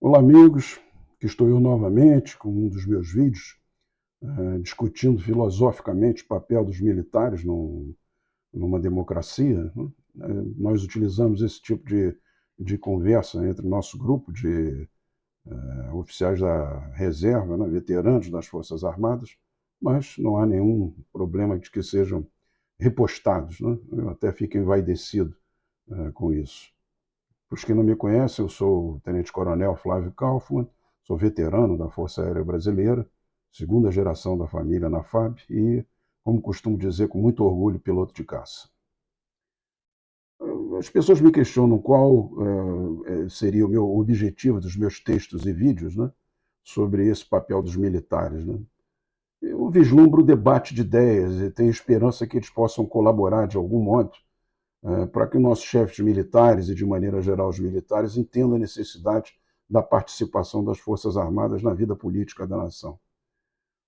Olá, amigos. Aqui estou eu novamente com um dos meus vídeos discutindo filosoficamente o papel dos militares numa democracia, né? Nós utilizamos esse tipo de conversa entre o nosso grupo de oficiais da reserva, né, veteranos das Forças Armadas, mas não há nenhum problema de que sejam repostados, né? Eu até fico envaidecido com isso. Para os que não me conhecem, eu sou o Tenente-Coronel Flávio Kaufmann, sou veterano da Força Aérea Brasileira, segunda geração da família na FAB e, como costumo dizer, com muito orgulho, piloto de caça. As pessoas me questionam qual seria o meu objetivo dos meus textos e vídeos, né, sobre esse papel dos militares, né? Eu vislumbro o debate de ideias e tenho esperança que eles possam colaborar de algum modo para que nossos chefes militares e, de maneira geral, os militares entendam a necessidade da participação das Forças Armadas na vida política da nação.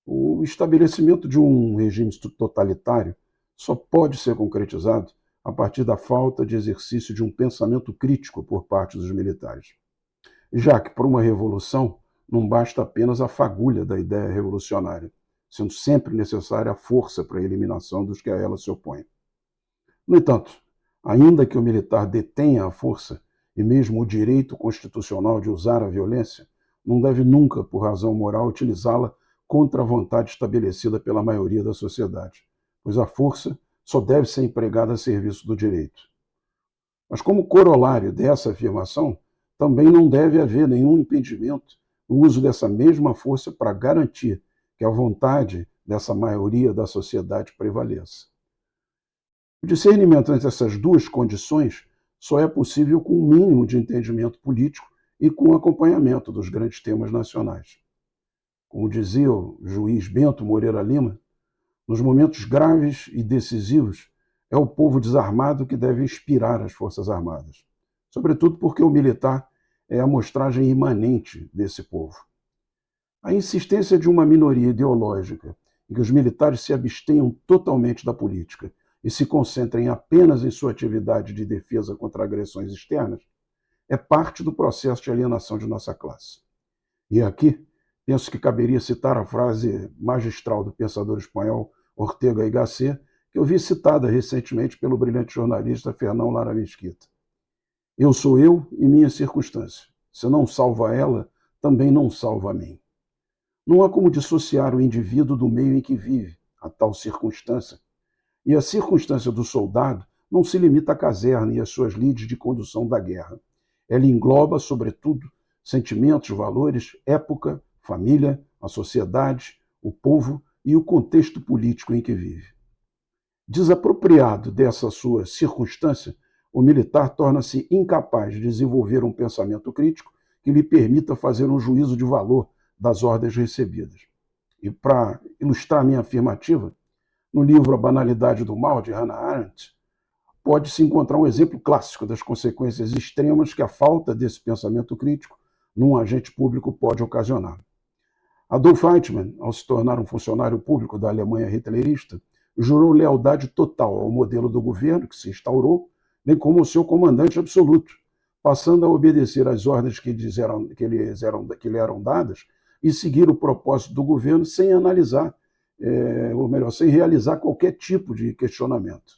O estabelecimento de um regime totalitário só pode ser concretizado a partir da falta de exercício de um pensamento crítico por parte dos militares. Já que, para uma revolução, não basta apenas a fagulha da ideia revolucionária, sendo sempre necessária a força para a eliminação dos que a ela se opõem. No entanto, ainda que o militar detenha a força e mesmo o direito constitucional de usar a violência, não deve nunca, por razão moral, utilizá-la contra a vontade estabelecida pela maioria da sociedade, pois a força só deve ser empregada a serviço do direito. Mas como corolário dessa afirmação, também não deve haver nenhum impedimento no uso dessa mesma força para garantir que a vontade dessa maioria da sociedade prevaleça. O discernimento entre essas duas condições só é possível com um mínimo de entendimento político e com o acompanhamento dos grandes temas nacionais. Como dizia o juiz Bento Moreira Lima, nos momentos graves e decisivos, é o povo desarmado que deve inspirar as Forças Armadas, sobretudo porque o militar é a amostragem imanente desse povo. A insistência de uma minoria ideológica em que os militares se abstenham totalmente da política e se concentrem apenas em sua atividade de defesa contra agressões externas, é parte do processo de alienação de nossa classe. E aqui, penso que caberia citar a frase magistral do pensador espanhol Ortega y Gasset, que eu vi citada recentemente pelo brilhante jornalista Fernão Lara Mesquita. Eu sou eu e minha circunstância. Se não salva ela, também não salva a mim. Não há como dissociar o indivíduo do meio em que vive, a tal circunstância. E a circunstância do soldado não se limita à caserna e às suas lides de condução da guerra. Ela engloba, sobretudo, sentimentos, valores, época, família, a sociedade, o povo e o contexto político em que vive. Desapropriado dessa sua circunstância, o militar torna-se incapaz de desenvolver um pensamento crítico que lhe permita fazer um juízo de valor das ordens recebidas. E para ilustrar minha afirmativa, no livro A Banalidade do Mal, de Hannah Arendt, pode-se encontrar um exemplo clássico das consequências extremas que a falta desse pensamento crítico num agente público pode ocasionar. Adolf Eichmann, ao se tornar um funcionário público da Alemanha hitlerista, jurou lealdade total ao modelo do governo que se instaurou, bem como ao seu comandante absoluto, passando a obedecer às ordens que lhe eram dadas e seguir o propósito do governo sem analisar, ou melhor, sem realizar qualquer tipo de questionamento.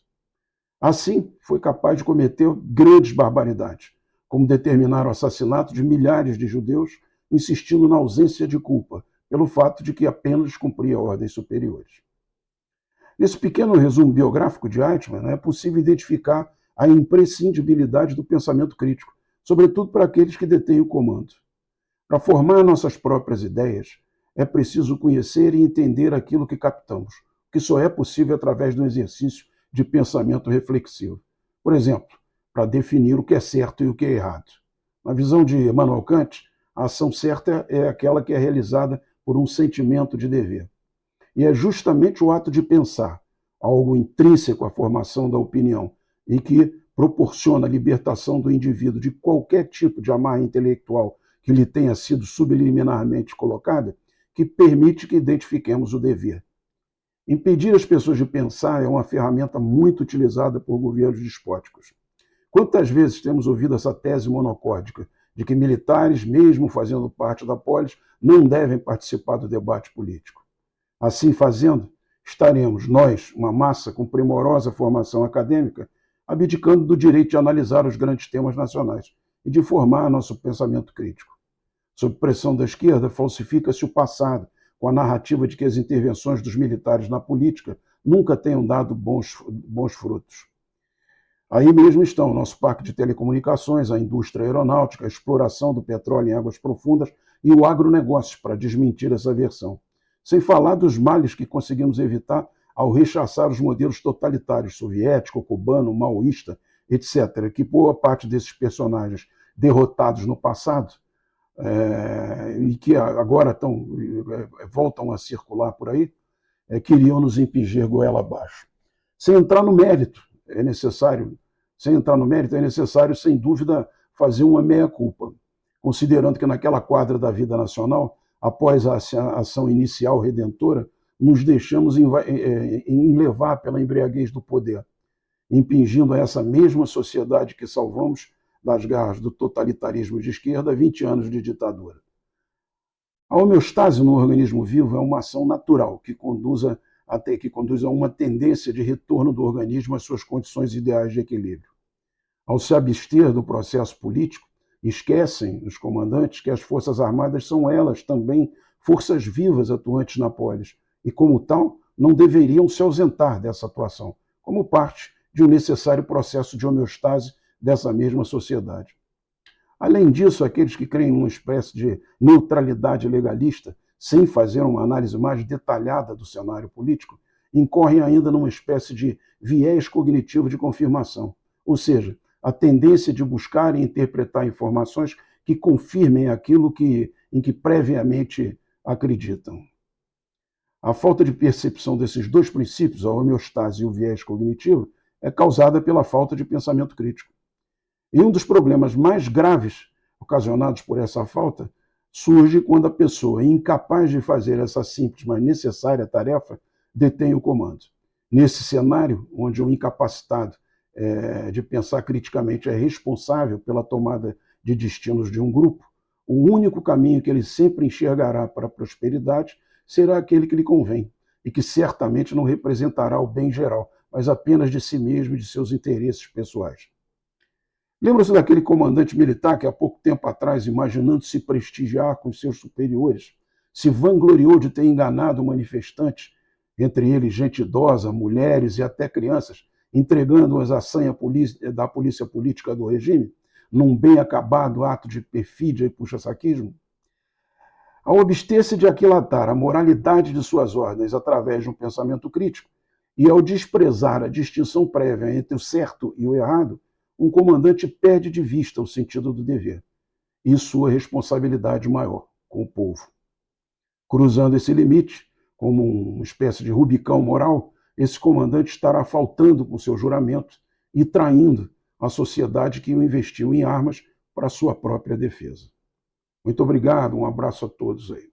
Assim, foi capaz de cometer grandes barbaridades, como determinar o assassinato de milhares de judeus, insistindo na ausência de culpa, pelo fato de que apenas cumpria ordens superiores. Nesse pequeno resumo biográfico de Eichmann, é possível identificar a imprescindibilidade do pensamento crítico, sobretudo para aqueles que detêm o comando. Para formar nossas próprias ideias, é preciso conhecer e entender aquilo que captamos, o que só é possível através do exercício de pensamento reflexivo. Por exemplo, para definir o que é certo e o que é errado. Na visão de Immanuel Kant, a ação certa é aquela que é realizada por um sentimento de dever. E é justamente o ato de pensar, algo intrínseco à formação da opinião, e que proporciona a libertação do indivíduo de qualquer tipo de amarra intelectual que lhe tenha sido subliminarmente colocada, que permite que identifiquemos o dever. Impedir as pessoas de pensar é uma ferramenta muito utilizada por governos despóticos. Quantas vezes temos ouvido essa tese monocórdica, de que militares, mesmo fazendo parte da polis, não devem participar do debate político. Assim fazendo, estaremos nós, uma massa com primorosa formação acadêmica, abdicando do direito de analisar os grandes temas nacionais e de formar nosso pensamento crítico. Sob pressão da esquerda, falsifica-se o passado, com a narrativa de que as intervenções dos militares na política nunca tenham dado bons frutos. Aí mesmo estão o nosso parque de telecomunicações, a indústria aeronáutica, a exploração do petróleo em águas profundas e o agronegócio, para desmentir essa versão. Sem falar dos males que conseguimos evitar ao rechaçar os modelos totalitários soviético, cubano, maoísta, etc., que boa parte desses personagens derrotados no passado e que agora voltam a circular por aí, queriam nos impingir goela abaixo. Sem entrar no mérito, é necessário, sem dúvida, fazer uma meia-culpa, considerando que naquela quadra da vida nacional, após a ação inicial redentora, nos deixamos enlevar pela embriaguez do poder, impingindo a essa mesma sociedade que salvamos das garras do totalitarismo de esquerda 20 anos de ditadura. A homeostase no organismo vivo é uma ação natural que conduz a uma tendência de retorno do organismo às suas condições ideais de equilíbrio. Ao se abster do processo político, esquecem os comandantes que as Forças Armadas são elas também forças vivas atuantes na polis e, como tal, não deveriam se ausentar dessa atuação, como parte de um necessário processo de homeostase dessa mesma sociedade. Além disso, aqueles que creem numa espécie de neutralidade legalista, sem fazer uma análise mais detalhada do cenário político, incorrem ainda numa espécie de viés cognitivo de confirmação, ou seja, a tendência de buscar e interpretar informações que confirmem aquilo em que previamente acreditam. A falta de percepção desses dois princípios, a homeostase e o viés cognitivo, é causada pela falta de pensamento crítico. E um dos problemas mais graves ocasionados por essa falta surge quando a pessoa, incapaz de fazer essa simples, mas necessária tarefa, detém o comando. Nesse cenário, onde o incapacitado de pensar criticamente é responsável pela tomada de destinos de um grupo, o único caminho que ele sempre enxergará para a prosperidade será aquele que lhe convém, e que certamente não representará o bem geral, mas apenas de si mesmo e de seus interesses pessoais. Lembra-se daquele comandante militar que há pouco tempo atrás, imaginando se prestigiar com seus superiores, se vangloriou de ter enganado manifestantes, entre eles gente idosa, mulheres e até crianças, entregando-as à sanha da polícia política do regime, num bem acabado ato de perfídia e puxa-saquismo? Ao abster-se de aquilatar a moralidade de suas ordens através de um pensamento crítico e ao desprezar a distinção prévia entre o certo e o errado, um comandante perde de vista o sentido do dever e sua responsabilidade maior com o povo. Cruzando esse limite, como uma espécie de Rubicão moral, esse comandante estará faltando com seu juramento e traindo a sociedade que o investiu em armas para sua própria defesa. Muito obrigado, um abraço a todos aí.